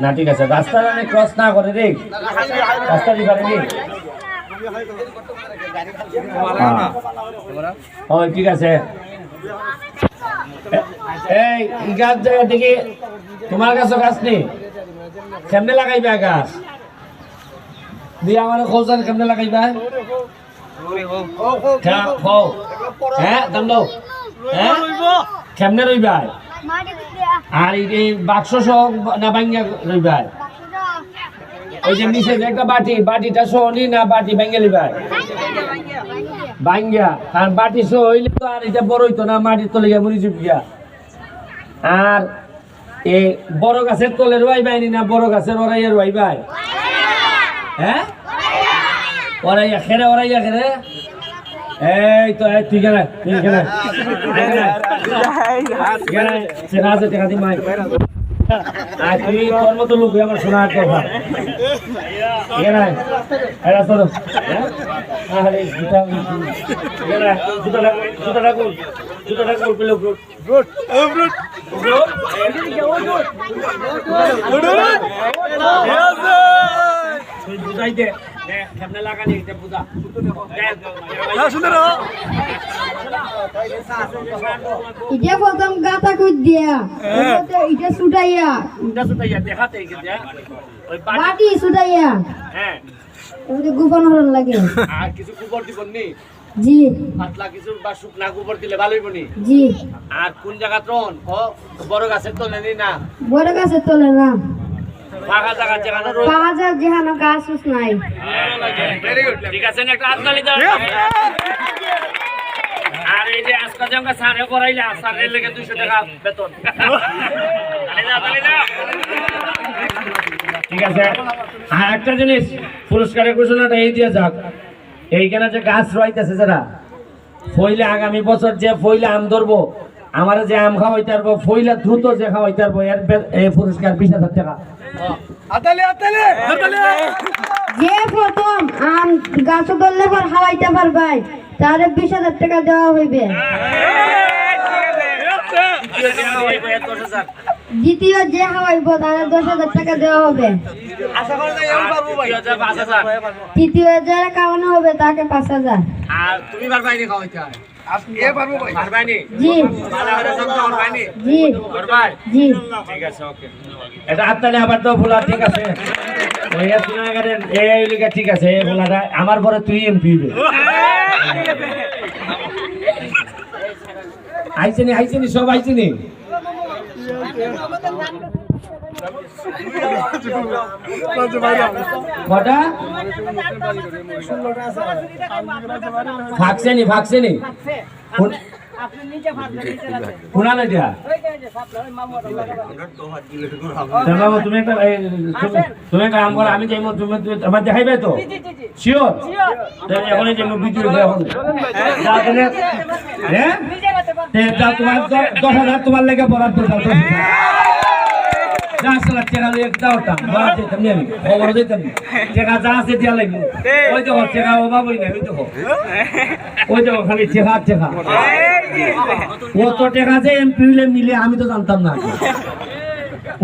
না ঠিক আছে রাস্তা ক্রস না করে রে রাস্তা দিয়ে করে রে ঠিক আছে এই গাছ জায়গা থেকে তোমার কাছে গাছ নেই কেমনে লাগাইবা গাছ দিয়ে আমার খোঁজান কেমনে লাগাইবা হ্যাঁ দাম দাও হ্যাঁ কেমনে রইবা আর এই বাক্স সহ না ভাঙ্গা রইবা ওই যে নিচে একটা বাটিটা সহনি না বাটি ভাঙ্গা লিবা ভাঙ্গা আর বাটি সহ হইলে তো আর এটা বড় হইতো না মাটির তলে গিয়া মরি চুপিয়া আর এই বড় গাছের তলে রইবাইনি না বড় গাছের ওরাইয়া রইবাই হ্যাঁ ওরাইয়া খেরে এই তো তুই কেন সেটা আছে টেকা দি মাই আর তুই তোর মতো লোক আমার শোনার কথা এরা তোর আরে জুতা পেলো গুড বুঝাই দে কেমনে লাগানি এটা বুঝা ইটা প্রথম গাতা কুদ দিয়া ইটা সুটাইয়া দেখাতে ওই বাটি সুটাইয়া হ্যাঁ ওটা গোপন হরন লাগে আর কিছু গোবর দিবন নি জি পাতলা কিছু বা শুকনা গোবর দিলে ভালো হইব নি জি আর কোন জায়গা টন বড় গাছের তলে নি না বড় গাছের তলে না ফাঁকা জায়গা যেখানে পাওয়া যায় যেখানে গাছ উস নাই ভেরি গুড ঠিক আছে একটা হাততালি দাও আর এই যে আজকে যে আমরা সারে করাইলে সারের লেগে 200 টাকা বেতন তালি দাও ঠিক আছে আর একটা জিনিস পুরস্কারের ঘোষণাটা এই দিয়ে যাক এইখানে যে গাছ রইতেছে যারা ফইলে আগামী বছর যে ফইলে আম ধরবো আমার যে আম খাওয়াইতে পারবো ফইলা দ্রুত যে খাওয়াইতে পারবো এর পুরস্কার 20,000 টাকা যে প্রথম আম গাছ ধরলে পর হাওয়াইতে পারবাই তারে 20,000 টাকা দেওয়া হইবে দ্বিতীয় যে হাওয়াইব তারে 10,000 টাকা দেওয়া হবে তৃতীয় যারা খাওয়ানো হবে তাকে 5,000 আর তুমি পারবাই নি খাওয়াইতে এ পারবো ভাই পারবাই নি জি ভালো করে সব পারবাই নি জি পারবাই জি ঠিক আছে ওকে এটা আত্মালে আবার তো ভুলা ঠিক আছে ওই সুনাগারের এই লিগা ঠিক আছে এই ভুলাটা আমার পরে তুই এমপি হবে আইছেনি সব আইছেনি কটা ফাঁকছেনি কোনা না দিয়া তুমি একটা কাম করো আমি যাইব তুমি আমার দেখাইবে তো শিওর এখন যাইব ভিডিও এখন তোমার 10,000 তোমার লেগে বরাদ্দ দাও মিলে আমি তো জানতাম না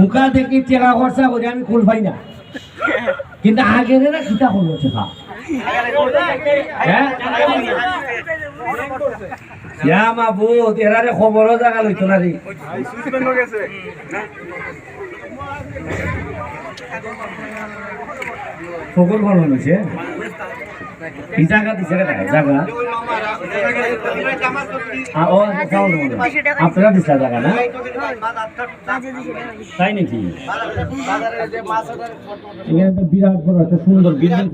উকা দেখি টেকা খরচা করে আমি কুল পাই না কিন্তু আগে না কিতা করলো টেকা মাহবুদ এরারে খবরও জায়গা লইতো না রে ফকর ভালো হয়েছে এই জায়গা দিছে জায়গা আপনারা দিছে জায়গা না তাই নাকি এখানে তো বিরাট বড় একটা সুন্দর বিল্ডিং